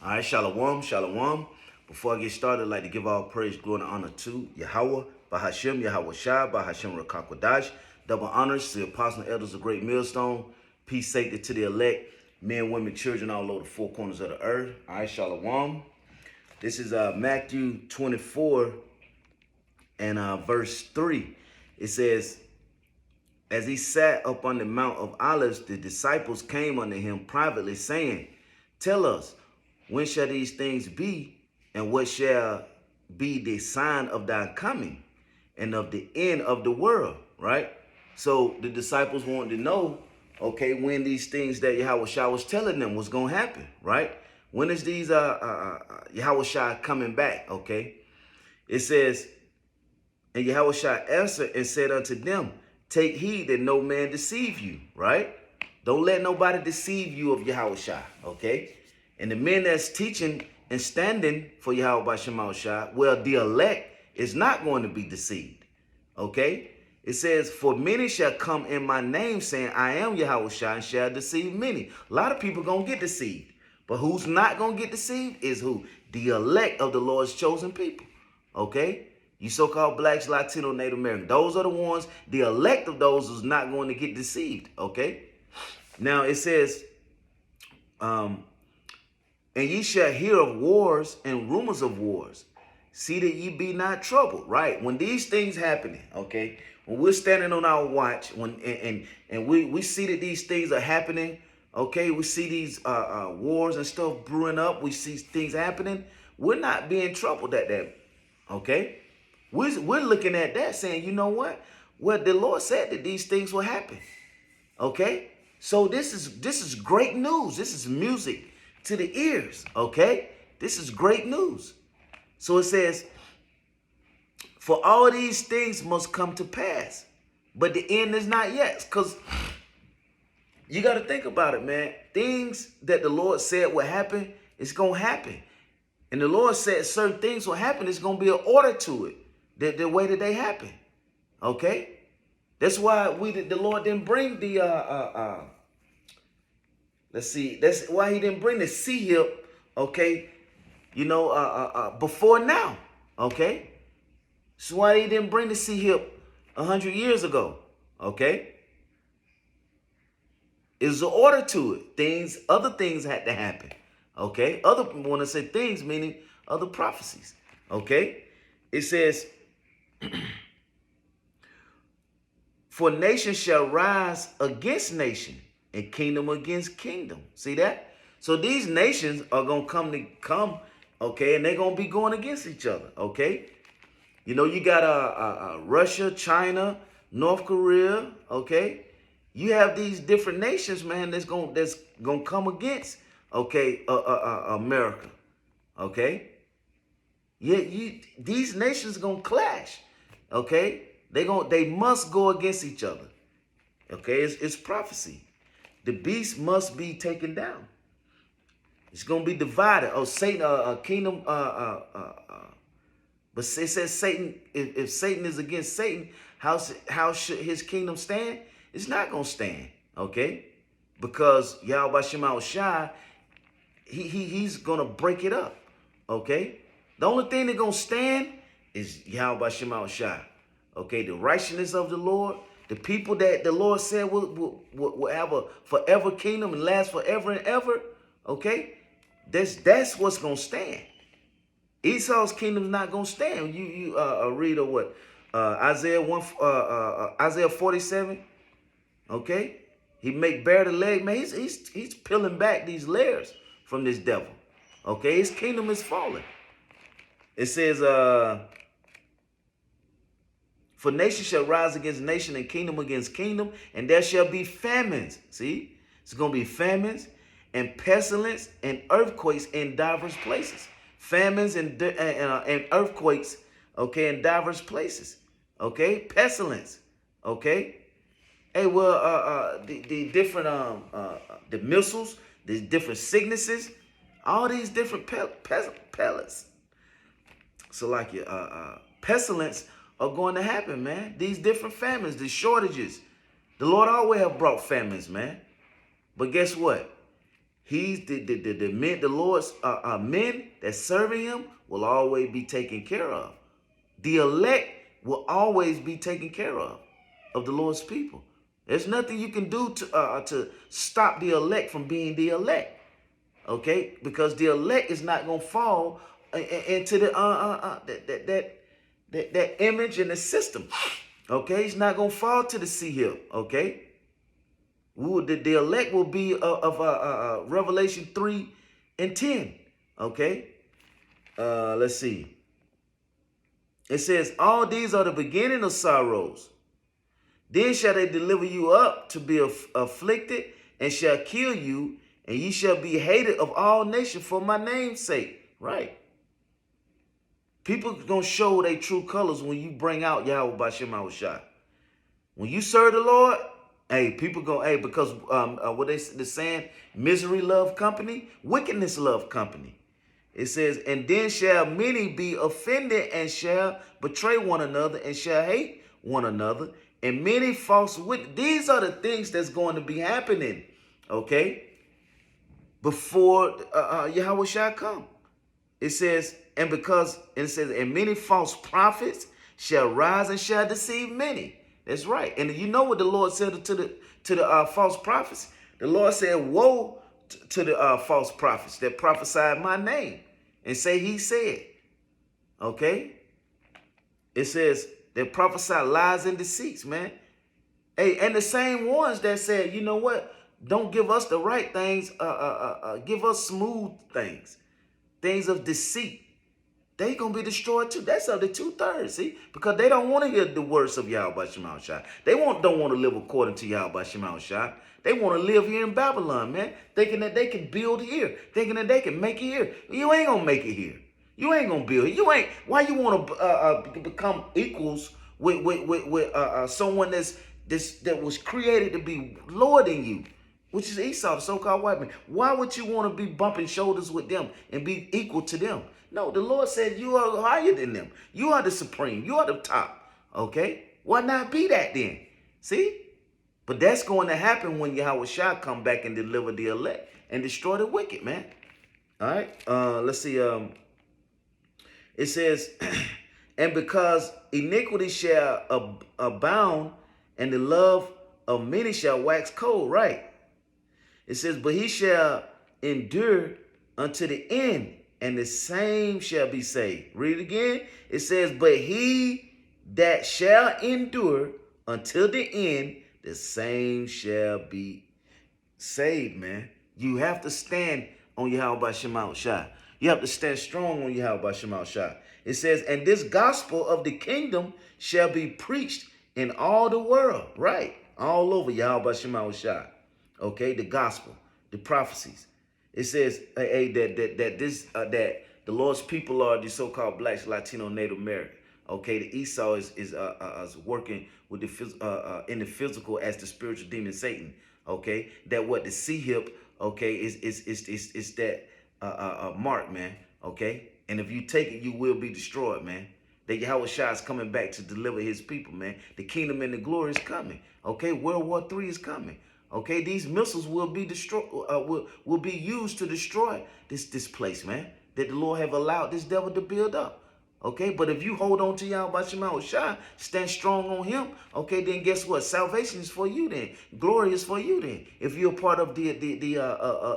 All right, shalom, shalom. Before I get started, I'd like to give all praise, glory, and honor to Yahweh, Bahashem, Yahweh Shai, Bahashem Rakakwadash. Double honors to the apostle and elders of Great Millstone. Peace, safety to the elect, men, women, children all over the four corners of the earth. All right, shalom. This is Matthew 24 and verse 3. It says, as he sat up on the Mount of Olives, the disciples came unto him privately, saying, tell us, when shall these things be, and what shall be the sign of thy coming and of the end of the world? Right? So the disciples wanted to know, okay, when these things that Yahweh Shai was telling them was going to happen, right? When is these Yahweh Shai coming back, okay? It says, and Yahweh Shai answered and said unto them, take heed that no man deceive you, right? Don't let nobody deceive you of Yahweh Shai, okay? And the men that's teaching and standing for Yahweh by Shema Shai, well, the elect is not going to be deceived, okay? It says, for many shall come in my name saying, I am Yahweh Shai, and shall deceive many. A lot of people going to get deceived. But who's not going to get deceived is who? The elect of the Lord's chosen people, okay? You so-called blacks, Latino, Native American. Those are the ones, the elect of those who's not going to get deceived, okay? Now, it says, and ye shall hear of wars and rumors of wars. See that ye be not troubled, right? When these things happening, okay, when we're standing on our watch, and we see that these things are happening, okay, we see these wars and stuff brewing up, we see things happening, we're not being troubled at that, okay? We're looking at that saying, you know what? Well, the Lord said that these things will happen, okay? So this is great news. This is music to the ears, okay? This is great news. So it says, for all these things must come to pass, but the end is not yet. Because you got to think about it, man. Things that the Lord said would happen, it's going to happen. And the Lord said certain things will happen. It's going to be an order to it, the way that they happen, okay? That's why the Lord didn't bring the let's see. That's why he didn't bring the sea hip, okay? You know, before now, okay? That's why he didn't bring the sea hip 100 years ago, okay? There's an order to it. Other things had to happen, okay? When I say things, meaning other prophecies, okay? It says, for nation shall rise against nation, and kingdom against kingdom. See that? So these nations are going to come, okay, and they're going to be going against each other, okay? You know, you got Russia, China, North Korea, okay? You have these different nations, man, that's going to come against, okay, America, okay? These nations going to clash, okay? They must go against each other, okay? It's prophecy. The beast must be taken down. It's going to be divided. Oh, Satan, kingdom. But it says Satan. If Satan is against Satan, how should his kingdom stand? It's not going to stand. Okay, because Yahweh Shema Shai, he's going to break it up. Okay, the only thing that's going to stand is Yahweh Shema Shai. Okay, the righteousness of the Lord. The people that the Lord said will have a forever kingdom and last forever and ever, okay? That's what's gonna stand. Esau's kingdom's not gonna stand. You read of what Isaiah 47, okay? He make bare the leg, man. He's peeling back these layers from this devil, okay? His kingdom is falling. It says for nation shall rise against nation and kingdom against kingdom, and there shall be famines. See, it's going to be famines and pestilence and earthquakes in diverse places. Famines and earthquakes, okay, in diverse places. Okay, pestilence. Okay. Hey, well, the different the missiles, the different sicknesses, all these different pellets. So like your pestilence are going to happen, man. These different famines, the shortages. The Lord always have brought famines, man. But guess what? He's the men, the Lord's men that serving him will always be taken care of. The elect will always be taken care of the Lord's people. There's nothing you can do to stop the elect from being the elect. Okay, because the elect is not gonna fall into that image in the system. Okay, it's not gonna fall to the sea hill. Okay, the elect will be of Revelation 3:10. Okay, let's see. It says, all these are the beginning of sorrows. Then shall they deliver you up to be afflicted, and shall kill you, and ye shall be hated of all nations for my name's sake. Right. People gonna show their true colors when you bring out Yahweh B'Shem Yahushua. When you serve the Lord, hey, people go, hey, because what they're saying, misery love company, wickedness love company. It says, and then shall many be offended and shall betray one another and shall hate one another. And many false witnesses. These are the things that's going to be happening, okay, before Yahweh shall come. It says, and many false prophets shall rise and shall deceive many. That's right. And you know what the Lord said to the false prophets? The Lord said, woe to the false prophets that prophesied my name and say he said. Okay? It says they prophesy lies and deceits, man. Hey, and the same ones that said, you know what? Don't give us the right things. Give us smooth things. Things of deceit. They gonna be destroyed too. That's of the 2/3, see? Because they don't want to hear the words of Yahweh B'Shem Yahushua. They don't want to live according to Yahweh B'Shem Yahushua. They want to live here in Babylon, man. Thinking that they can build here. Thinking that they can make it here. You ain't gonna make it here. You ain't gonna build. You ain't. Why you want to become equals with someone that was created to be lower than you, which is Esau, the so-called white man? Why would you want to be bumping shoulders with them and be equal to them? No, the Lord said you are higher than them. You are the supreme. You are the top. Okay? Why not be that then? See? But that's going to happen when Yahweh shall come back and deliver the elect and destroy the wicked, man. All right? Let's see. It says, and because iniquity shall abound, and the love of many shall wax cold, right? It says, but he shall endure unto the end, and the same shall be saved. Read it again. It says, but he that shall endure until the end, the same shall be saved, man. You have to stand on Yahweh B'Shem Yahushua. You have to stand strong on Yahweh B'Shem Yahushua. It says, and this gospel of the kingdom shall be preached in all the world, right? All over Yahweh B'Shem Yahushua. Okay, the gospel, the prophecies. It says that the Lord's people are the so-called blacks, Latino, Native American. Okay, the Esau is working with the in the physical as the spiritual demon Satan. Okay, that what the sea hip. Okay, is that mark, man. Okay, and if you take it, you will be destroyed, man. That Yahweh Shai is coming back to deliver his people, man. The kingdom and the glory is coming. Okay, World War III is coming. Okay, these missiles will be destroyed. Will be used to destroy this place, man. That the Lord have allowed this devil to build up. Okay, but if you hold on to Yahweh B'Shem Yahushua, stand strong on him, okay, then guess what? Salvation is for you then. Glory is for you then. If you're part of the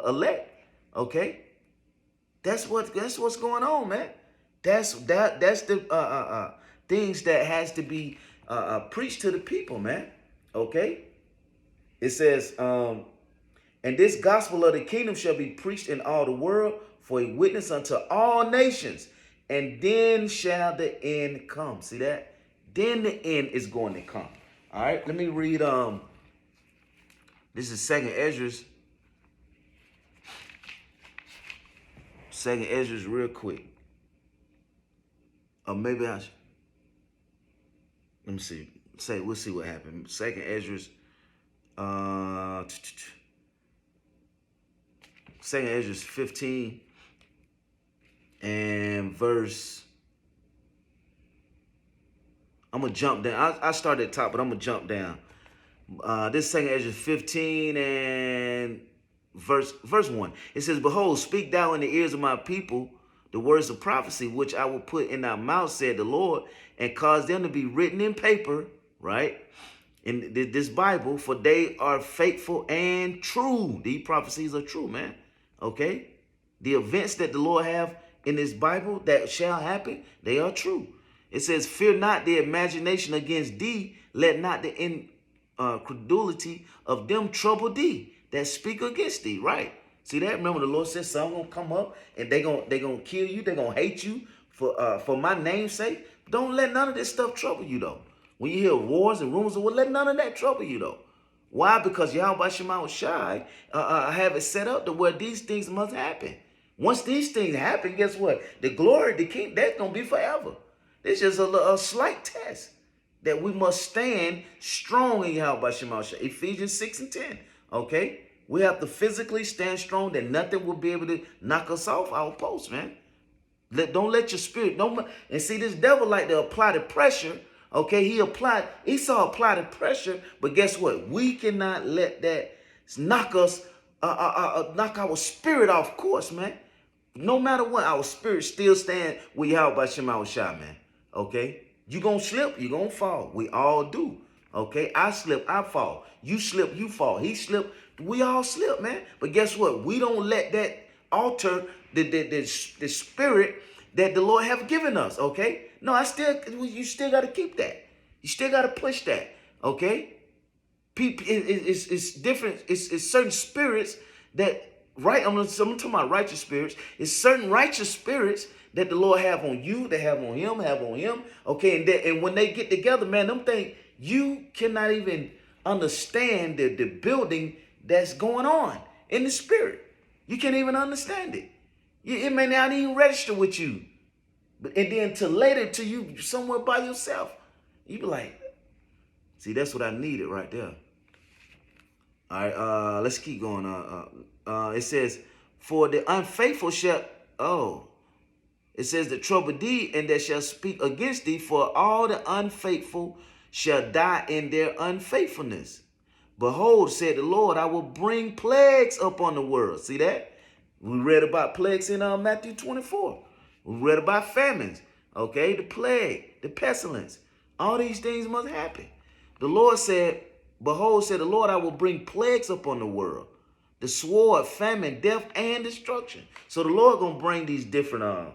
elect, okay? That's what's going on, man. That's the things that has to be preached to the people, man. Okay? It says, and this gospel of the kingdom shall be preached in all the world for a witness unto all nations. And then shall the end come. See that? Then the end is going to come. All right. Let me read. This is 2nd Esdras. 2nd Esdras, real quick. Or maybe I should. Let me see. We'll see what happened. 2nd Esdras. 2nd Esdras 15. And verse, I'm going to jump down. I started at the top, but I'm going to jump down. This 2nd Esdras 15 and verse 1. It says, behold, speak thou in the ears of my people the words of prophecy, which I will put in thy mouth, said the Lord, and cause them to be written in paper, right? In this Bible, for they are faithful and true. These prophecies are true, man. Okay? The events that the Lord have in this Bible that shall happen, they are true. It says, fear not the imagination against thee, let not the incredulity of them trouble thee that speak against thee, right? See that? Remember the Lord said some gonna come up and they gonna kill you, they gonna hate you for my name's sake. Don't let none of this stuff trouble you though. When you hear wars and rumors of war, let none of that trouble you though. Why? Because Yahweh Shema Shai have it set up to where these things must happen. Once these things happen, guess what? The glory, the king, that's gonna be forever. This is a slight test that we must stand strong in Yahweh Shema Shai. Ephesians 6:10. Okay? We have to physically stand strong that nothing will be able to knock us off our post, man. Don't let your spirit, and see this devil like to apply the pressure. Okay, Esau applied the pressure, but guess what? We cannot let that knock us, knock our spirit off course, man. No matter what, our spirit still stand with Yahweh Shema Shai, man. Okay? You gonna slip, you gonna fall. We all do. Okay? I slip, I fall. You slip, you fall. He slip, we all slip, man. But guess what? We don't let that alter the spirit that the Lord have given us, okay? No, you still got to keep that. You still got to push that, okay? People, it's different. It's certain spirits that, right? I'm talking about righteous spirits. It's certain righteous spirits that the Lord have on you, they have on him, okay? And when they get together, man, them things, you cannot even understand the building that's going on in the spirit. You can't even understand it. It may not even register with you. And then to you somewhere by yourself, you be like, see, that's what I needed right there. All right, let's keep going. It says, for the unfaithful it says that trouble thee and that shall speak against thee, for all the unfaithful shall die in their unfaithfulness. Behold, said the Lord, I will bring plagues upon the world. See that? We read about plagues in Matthew 24. We read about famines, okay? The plague, the pestilence. All these things must happen. The Lord said, behold, said the Lord, I will bring plagues upon the world. The sword, famine, death, and destruction. So the Lord going to bring these different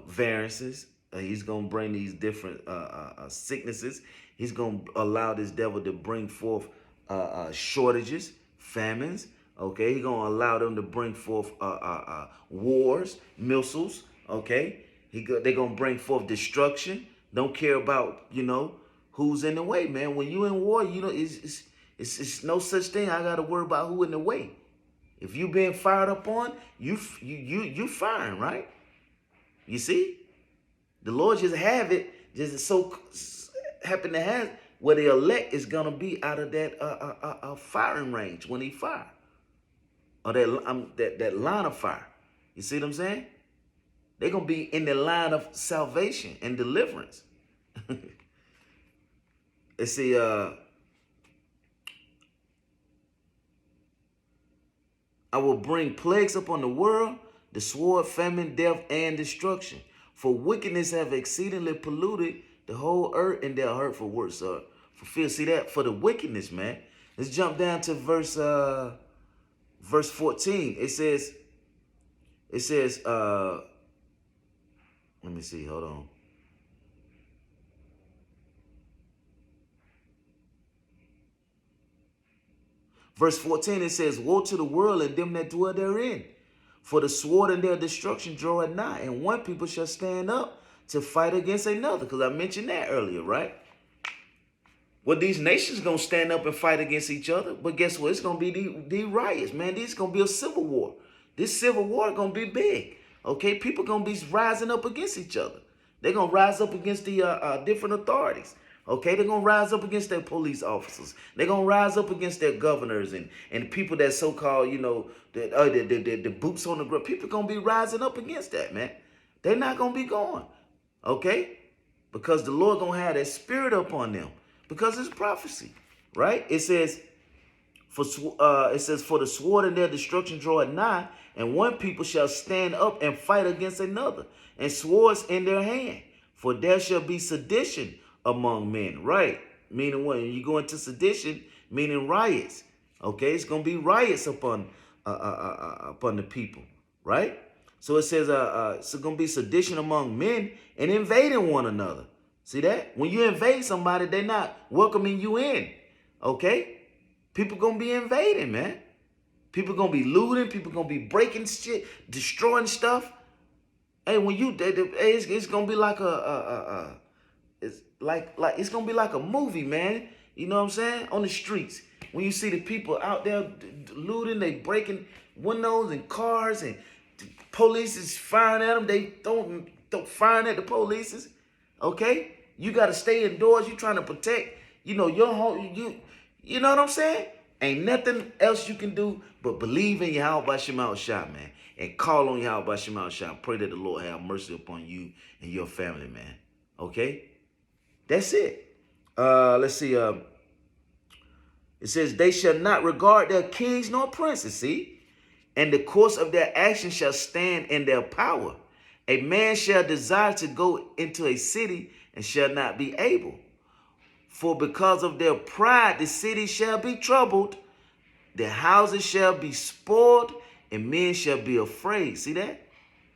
variances. He's going to bring these different sicknesses. He's going to allow this devil to bring forth shortages, famines. Okay, he's going to allow them to bring forth wars, missiles. Okay, they're going to bring forth destruction. Don't care about, who's in the way, man. When you in war, it's no such thing. I got to worry about who in the way. If you being fired up on, you firing, right? You see? The Lord just have it, just so happen to have where the elect is going to be out of that firing range when he fire. Or that line of fire. You see what I'm saying? They're going to be in the line of salvation and deliverance. Let's see, I will bring plagues upon the world, the sword, famine, death, and destruction. For wickedness have exceedingly polluted the whole earth, and their hurtful works are fulfilled. See that? For the wickedness, man. Let's jump down to verse 14. It says, let me see, hold on. Verse 14, it says, woe to the world and them that dwell therein. For the sword and their destruction draweth nigh, and one people shall stand up to fight against another. Because I mentioned that earlier, right? Well, these nations going to stand up and fight against each other. But guess what? It's going to be the riots, man. This is going to be a civil war. This civil war going to be big. Okay? People going to be rising up against each other. They're going to rise up against the different authorities. Okay? They're going to rise up against their police officers. They're going to rise up against their governors and people that so-called, the boots on the ground. People going to be rising up against that, man. They're not going to be going. Okay? Because the Lord going to have that spirit upon them. Because it's prophecy, right? It says, It says, for the sword in their destruction draweth nigh, and one people shall stand up and fight against another, and swords in their hand. For there shall be sedition among men. Right? Meaning when you go into sedition, meaning riots. Okay, it's gonna be riots upon the people. Right? So it says, it's gonna be sedition among men and invading one another. See that? When you invade somebody, they're not welcoming you in. Okay? People gonna be invading, man. People gonna be looting. People gonna be breaking shit, destroying stuff. Hey, when you, it's gonna be like it's gonna be like a movie, man. You know what I'm saying? On the streets, when you see the people out there looting, they breaking windows and cars, and the police is firing at them. They don't firing at the police. Okay, you gotta stay indoors. You trying to protect, your home. You know what I'm saying? Ain't nothing else you can do but believe in Yahweh Shema Shah, man. And call on Yahweh Shema Shah. Pray that the Lord have mercy upon you and your family, man. Okay? That's it. Let's see. It says, they shall not regard their kings nor princes, see? And the course of their action shall stand in their power. A man shall desire to go into a city and shall not be able. For because of their pride, the city shall be troubled, their houses shall be spoiled, and men shall be afraid. See that?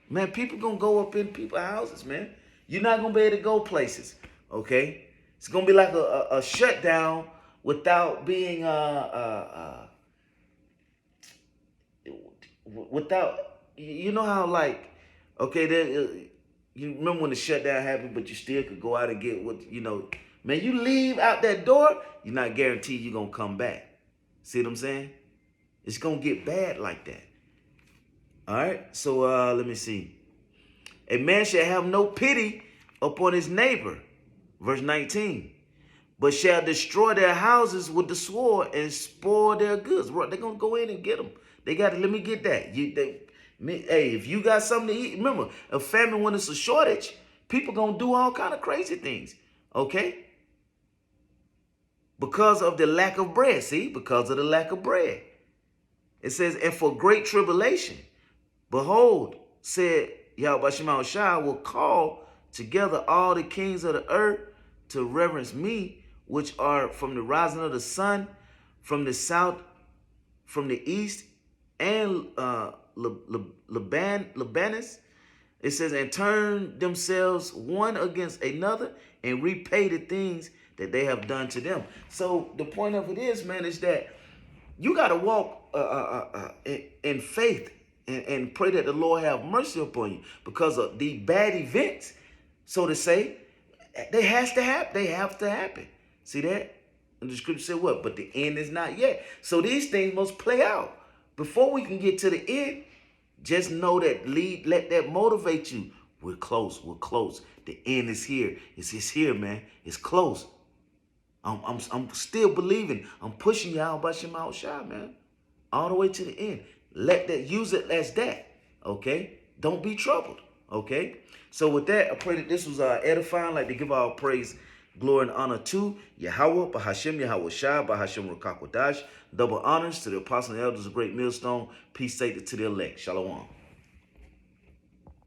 Man, people gonna go up in people's houses, man. You're not gonna be able to go places, okay? It's gonna be like a shutdown without being without, you know how, like, okay, you remember when the shutdown happened, but you still could go out and get what, man, you leave out that door, you're not guaranteed you're going to come back. See what I'm saying? It's going to get bad like that. All right? So let me see. A man shall have no pity upon his neighbor. Verse 19. But shall destroy their houses with the sword and spoil their goods. They're going to go in and get them. They got to, let me get that. Hey, if you got something to eat, remember, a famine when it's a shortage, people going to do all kind of crazy things. Okay? Because of the lack of bread. See, because of the lack of bread. It says, and for great tribulation, behold, said Yahweh Shema Shah, will call together all the kings of the earth to reverence me, which are from the rising of the sun, from the south, from the east, and Lebanus. It says, and turn themselves one against another and repay the things that they have done to them. So the point of it is, man, is that you got to walk in faith and pray that the Lord have mercy upon you, because of the bad events, so to say, they have to happen. See that? And the scripture said what? But the end is not yet. So these things must play out. Before we can get to the end, just know that, let that motivate you. We're close. The end is here. It's here, man. It's close. I'm still believing. I'm pushing y'all by Shema Shah, man. All the way to the end. Use it as that. Okay? Don't be troubled. Okay? So with that, I pray that this was edifying. I'd like to give our praise, glory, and honor to Yahweh, Bahashem, Yahweh Shah, Bahashem Rakakwadash. Double honors to the apostles and elders of Great Millstone. Peace safety to the elect. Shalom.